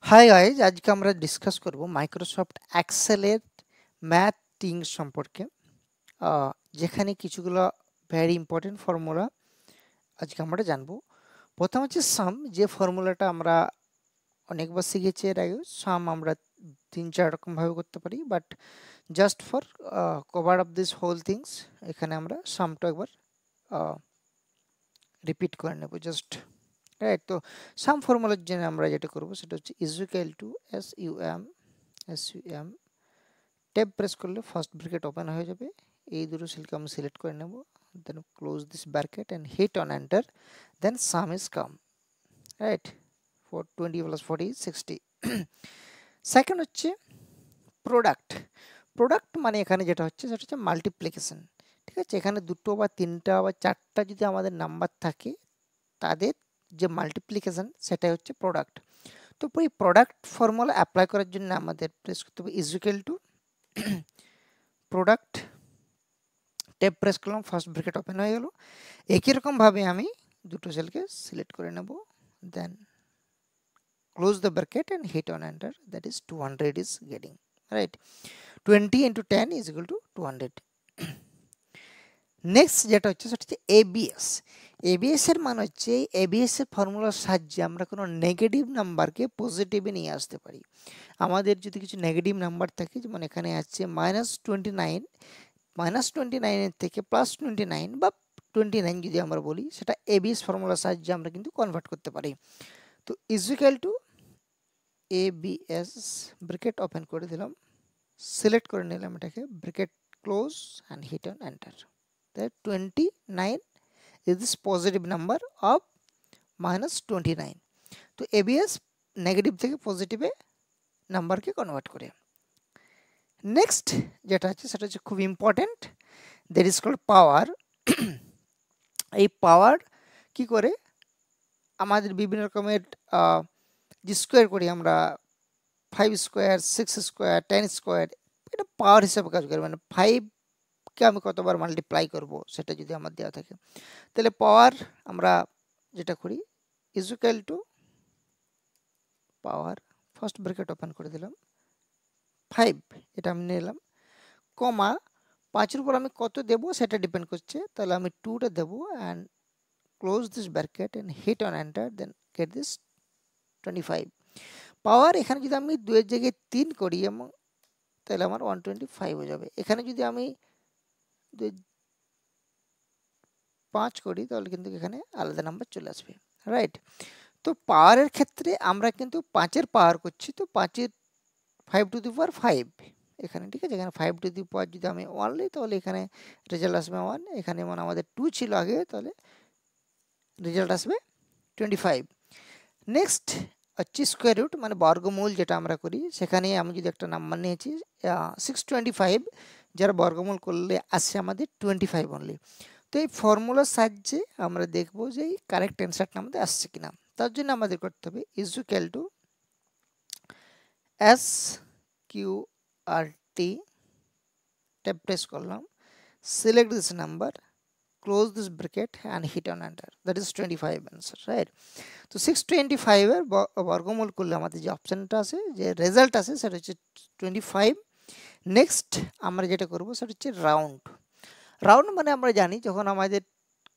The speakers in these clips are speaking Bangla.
হাই গাইজ, আজকে আমরা ডিসকাস করব মাইক্রোসফট এক্সেলের ম্যাথিং সম্পর্কে, যেখানে কিছুগুলো ভেরি ইম্পর্টেন্ট ফর্মুলা আজকে আমরা জানবো। প্রথম হচ্ছে সাম, যে ফর্মুলাটা আমরা অনেকবার শিখেছি এর আগে। সাম আমরা 3-4 রকম ভাবে করতে পারি, but just for cover up this whole things এখানে আমরা সামটা একবার রিপিট করে নেব জাস্ট, রাইট? তো সাম ফর্মুলার জন্য আমরা যেটা করব সেটা হচ্ছে equal to SUM tab press করলে ফার্স্ট ব্র্যাকেট ওপেন হয়ে যাবে। এই দুটো সেলকে আমি সিলেক্ট করে নেব, then close this bracket and hit on enter, then sum is come, right? 420 plus 40 60। Second হচ্ছে প্রোডাক্ট। প্রোডাক্ট মানে এখানে যেটা হচ্ছে সেটা হচ্ছে মাল্টিপ্লিকেশন, ঠিক আছে? এখানে দুটো বা তিনটা বা চারটা যদি আমাদের নাম্বার থাকে, তাদের যে মাল্টিপ্লিকেশন সেটাই হচ্ছে প্রোডাক্ট। তো এই প্রোডাক্ট ফর্মুলা অ্যাপ্লাই করার জন্য আমাদের প্রেস করতে হবে equal two product, tab press করলাম, ফার্স্ট ব্র্যাকেট ওপেন হয়ে গেল। একই রকম ভাবে আমি দুটো সেলকে সিলেক্ট করে নেব, then close the bracket and hit on enter, that is 200 is getting, right? 20 into 10 is equal to 200. Next যেটা হচ্ছে সেটা হচ্ছে এবিএস। এবিএস এর মানে হচ্ছে এবিএস এর ফর্মুলার সাহায্যে আমরা কোনো নেগেটিভ নাম্বারকে পজিটিভে নিয়ে আসতে পারি। আমাদের যদি কিছু নেগেটিভ নাম্বার থাকে, যেমন এখানে আছে -29, -29 থেকে +29 বা 29 যদি আমরা বলি, সেটা এবিএস ফর্মুলার সাহায্যে আমরা কিন্তু কনভার্ট করতে পারি। তো equal to ABS, bracket open করে দিলাম, সিলেক্ট করে নিলাম এটাকে, bracket close and hit on enter. that 29 is this positive number of -29. তো এবিএস নেগেটিভ থেকে পজিটিভে নাম্বারকে কনভার্ট করে। নেক্সট যেটা আছে সেটা হচ্ছে খুব ইম্পর্টেন্ট, দ্যাট ইজ কল্ড পাওয়ার। এই পাওয়ার কি করে আমাদের বিভিন্ন রকমের যে স্কোয়ার করি আমরা, 5 স্কোয়ার, 6 স্কোয়ার, 10 স্কোয়ার, এটা পাওয়ার হিসাবে কাজ করে। মানে 5কে আমি কতবার মাল্টিপ্লাই করব সেটা যদি আমার দেওয়া থাকে, তাহলে পাওয়ার আমরা যেটা করি equal to power, first bracket open করে দিলাম, 5 এটা আমি নিলাম, কমা 5 এর উপর আমি কত দেব সেটা ডিপেন্ড করছে, তাহলে আমি 2টা দেব and close this bracket and hit on enter, then get this 25। Power এখানে যদি আমি 2 এর জায়গায় 3 করি এবং তাহলে আমার 125 হয়ে যাবে। এখানে যদি আমি 5 করি তাহলে কিন্তু এখানে আলাদা নাম্বার চলে আসবে, রাইট? তো পাওয়ারের ক্ষেত্রে আমরা কিন্তু 5-এর পাওয়ার করছি, তো 5-এর 5 টু দি পাওয়ার 5 এখানে, ঠিক আছে? এখানে 5 টু দি পাওয়ার যদি আমি 1 নিই তাহলে এখানে রেজাল্ট আসবে 1, এখানে মানে আমাদের 2 ছিল আগে, তাহলে রেজাল্ট আসবে 25। নেক্সট হচ্ছে স্কোয়ার রুট, মানে বর্গমূল যেটা আমরা করি, সেখানে আমি যদি একটা নাম্বার নিয়েছি 625, যার বর্গমূল করলে আসছে আমাদের 25 অনলি। তো এই ফর্মুলার সাহায্যে আমরা দেখব যে এই কারেক্ট অ্যান্সারটা আমাদের আসছে কিনা। তার জন্য আমাদের করতে হবে equal to SQRT, tab press করলাম, select this number, close this bracket and hit on enter, that is 25 answer, right? তো 625 এর বর্গমূল করলে আমাদের যে অপশনটা আছে, যে রেজাল্ট আছে, সেটা হচ্ছে 25। নেক্সট আমরা যেটা করব সেটা হচ্ছে রাউন্ড। রাউন্ড মানে আমরা জানি যখন আমাদের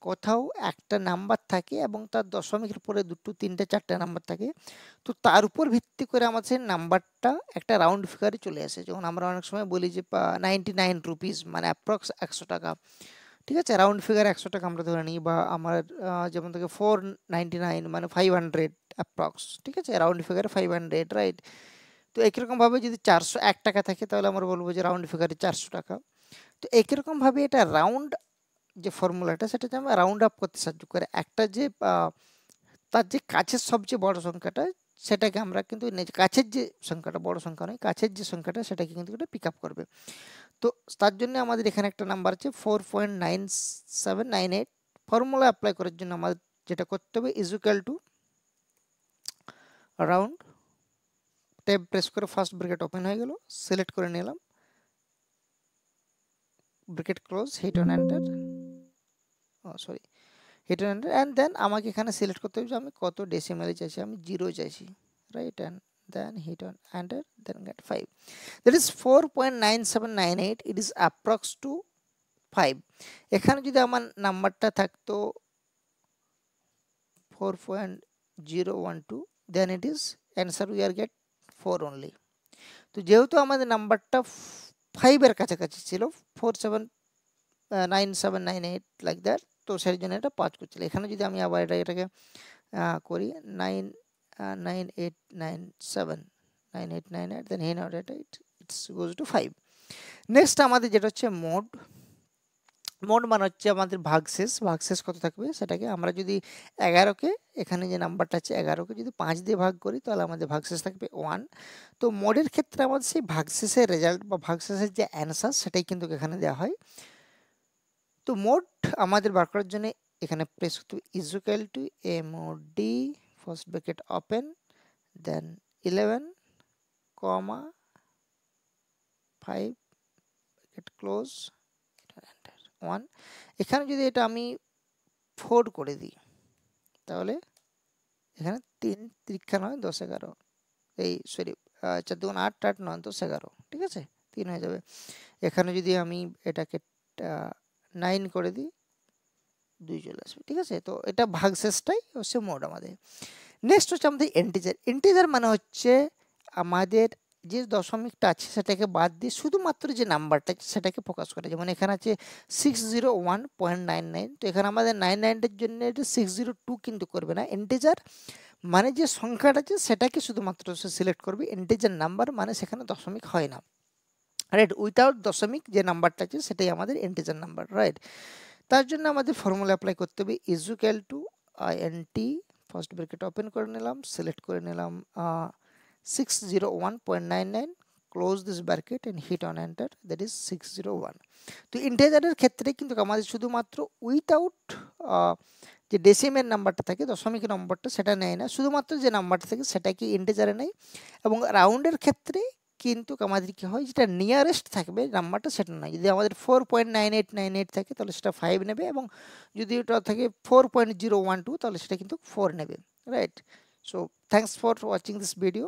কোথাও একটা নাম্বার থাকে এবং তার দশমিকের পরে 2, 3, 4টে নাম্বার থাকে, তো তার উপর ভিত্তি করে আমাদের সেই নাম্বারটা একটা রাউন্ড ফিগারে চলে আসে। যেমন আমরা অনেক সময় বলি যে 99 রুপিস, মানে অ্যাপ্রক্স 100 টাকা, ঠিক আছে? রাউন্ড ফিগার 100 টাকা আমরা ধরে নিই, বা আমার যেমন থেকে 499 মানে 500 অ্যাপ্রক্স, ঠিক আছে? রাউন্ড ফিগারে 500, রাইট? তো একই রকমভাবে যদি 401 টাকা থাকে তাহলে আমরা বলবো যে রাউন্ড ফিগারে 400 টাকা। তো একই রকমভাবে এটা রাউন্ড যে ফর্মুলাটা, সেটাতে আমরা রাউন্ড আপ করতে সাহায্য করে। একটা যে তার যে কাছের সবচেয়ে বড় সংখ্যাটা, সেটাকে আমরা কিন্তু কাছের যে সংখ্যাটা, বড় সংখ্যা নয়, কাছের যে সংখ্যাটা, সেটাকে কিন্তু এটা পিক আপ করবে। তো তার জন্য আমাদের এখানে একটা নাম্বার আছে 4.9798। ফর্মুলা অ্যাপ্লাই করার জন্য আমাদের যেটা করতে হবে equal to round, tab press করে ফার্স্ট ব্র্যাকেট ওপেন হয়ে গেল, সিলেক্ট করে নিলাম, bracket close, hit on enter, sorry, hit on enter, and then আমাকে এখানে সিলেক্ট করতে হবে যে আমি কত ডেসিমেলে চাইছি। আমি 0 চাইছি, right? And then hit on enter, then get 5. That is 4.9798. It is approx to 5. এখানে যদি আমার নাম্বারটা থাকতো 4.012, then it is answer we are get 4 only. তো যেহেতু আমাদের নাম্বারটা 5 এর কাছাকাছি ছিল 479798 লাইক দ্যাট, তো সেই জন্য এটা 5 করছিল। এখানে যদি আমি আবার এটাকে করি 9897 9898, then here now data it goes to 5. Next আমাদের যেটা হচ্ছে মোড। মোড মানে হচ্ছে আমাদের ভাগশেষ কত থাকবে সেটাকে আমরা যদি 11কে এখানে যে নাম্বারটা আছে 11কে যদি 5 দিয়ে ভাগ করি তাহলে আমাদের ভাগশেষ থাকবে 1। তো মোডের ক্ষেত্রে আমাদের সেই ভাগশেষের রেজাল্ট বা ভাগশেষের যে অ্যান্সার সেটাই কিন্তু এখানে দেওয়া হয়। তো মোড আমাদের বার করার জন্য এখানে প্রেস করতে হবে is equal to mod first bracket open then 11 comma 5 bracket close 1। এখানে যদি এটা আমি 4 করে দিই তাহলে এখানে 3 3 9 10 11 এই সরি 4 2 8 8 9 10 11, ঠিক আছে 3 হয়ে যাবে। এখানে যদি আমি এটাকে 9 করে দিই 2 চলে আসবে, ঠিক আছে। তো এটা ভাগশেষটাই হচ্ছে মোড আমাদের। নেক্সট হচ্ছে আমাদের ইন্টিজার। ইন্টিজার মানে হচ্ছে আমাদের যে দশমিকটা আছে সেটাকে বাদ দিয়ে শুধুমাত্র যে নাম্বারটা আছে সেটাকে ফোকাস করে। যেমন এখানে আছে 601.99, তো এখানে আমাদের 99 এর জন্য এটা 602 কিন্তু করবে না। ইন্টিজার মানে যে সংখ্যাটা আছে সেটাকে শুধুমাত্র সে সিলেক্ট করবে। ইন্টিজার নাম্বার মানে সেখানে দশমিক হয় না, রাইট। উইথাউট দশমিক যে নাম্বারটা আছে সেটাই আমাদের ইন্টিজার নাম্বার, রাইট। তার জন্য আমাদের ফর্মুলা অ্যাপ্লাই করতে হবে is equal to int first bracket open করে নিলাম, সিলেক্ট করে নিলাম 601.99, close this bracket and hit on enter, that is 601। তো ইন্টিজারের ক্ষেত্রে কিন্তু আমাদের শুধুমাত্র উইথাউট যে ডেসিমের নাম্বারটা থাকে দশমিক নম্বরটা সেটা নেয় না, শুধুমাত্র যে নাম্বারটা থাকে সেটাকে ইন্টিজারে নেয়। এবং রাউন্ডের ক্ষেত্রে কিন্তু আমাদের কি হয় যেটা নিয়ারেস্ট থাকবে নাম্বারটা সেটা নয়। যদি আমাদের 4.9898 থাকে তাহলে সেটা 5 নেবে, এবং যদি ওটা থাকে 4.012 তাহলে সেটা কিন্তু 4 নেবে, right. So thanks for watching this video.